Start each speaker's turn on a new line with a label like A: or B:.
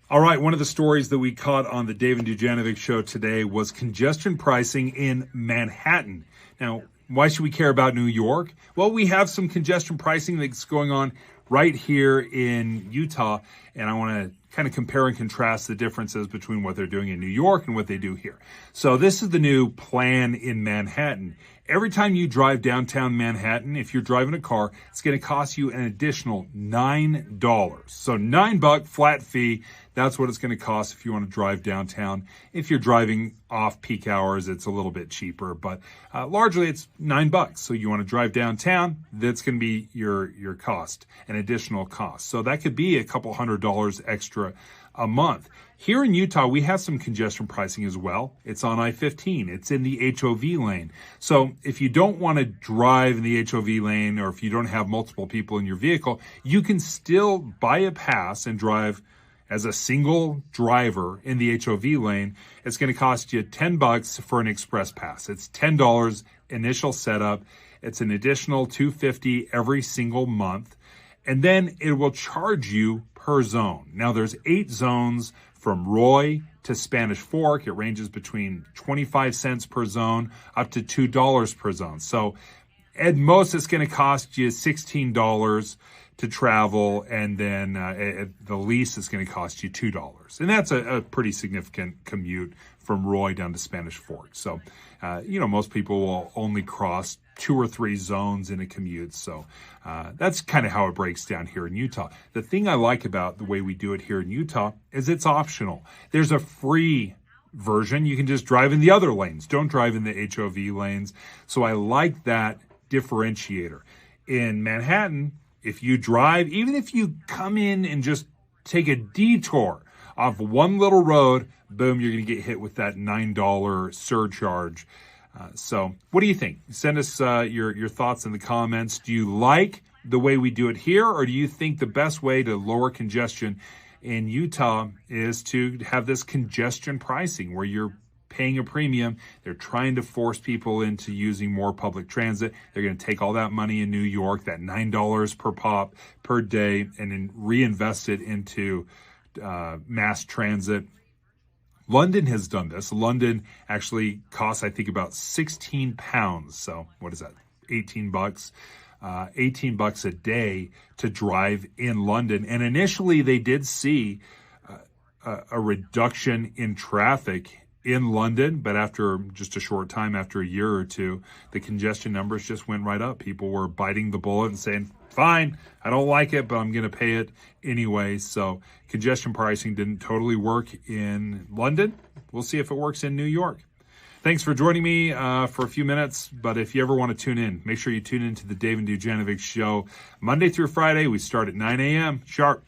A: All right, one of the stories that we caught on the Dave Dujanovic Show today was congestion pricing in Manhattan. Now, why should we care about New York? Well, we have some congestion pricing that's going on right here in Utah, and I want to kind of compare and contrast the differences between what they're doing in New York and what they do here. So this is the new plan in Manhattan. Every time you drive downtown Manhattan, if you're driving a car, it's going to cost you an additional $9. So $9 flat fee. That's what it's going to cost if you want to drive downtown. If you're driving off peak hours, it's a little bit cheaper, but largely it's $9. So you want to drive downtown, that's going to be your cost, an additional cost. So that could be a couple $100 extra a month. Here in Utah, we have some congestion pricing as well. It's on I-15. It's in the HOV lane. So if you don't want to drive in the HOV lane, or if you don't have multiple people in your vehicle, you can still buy a pass and drive as a single driver in the HOV lane. It's going to cost you $10 for an express pass. It's $10 initial setup. It's an additional $250 every single month. And then it will charge you per zone. Now there's 8 zones from Roy to Spanish Fork. It ranges between 25 cents per zone up to $2 per zone. So at most it's going to cost you $16 to travel, and then at the least it's going to cost you $2. And that's a pretty significant commute from Roy down to Spanish Fork. So, most people will only cross 2 or 3 zones in a commute. So that's kind of how it breaks down here in Utah. The thing I like about the way we do it here in Utah is it's optional. There's a free version. You can just drive in the other lanes. Don't drive in the HOV lanes. So I like that differentiator. In Manhattan, if you drive, even if you come in and just take a detour off one little road, boom, you're going to get hit with that $9 surcharge. So what do you think? Send us your thoughts in the comments. Do you like the way we do it here, or do you think the best way to lower congestion in Utah is to have this congestion pricing where you're paying a premium? They're trying to force people into using more public transit. They're going to take all that money in New York, that $9 per pop per day, and then reinvest it into mass transit. London has done this. London actually costs, I think, about 16 pounds. So what is that? $18. $18 a day to drive in London. And initially they did see a reduction in traffic in London, but after just a short time, after a year or two, the congestion numbers just went right up. People were biting the bullet and saying, fine, I don't like it, but I'm going to pay it anyway. So congestion pricing didn't totally work in London. We'll see if it works in New York. Thanks for joining me for a few minutes. But if you ever want to tune in, make sure you tune in to the Dave Dujanovic Show. Monday through Friday, we start at 9 a.m. sharp.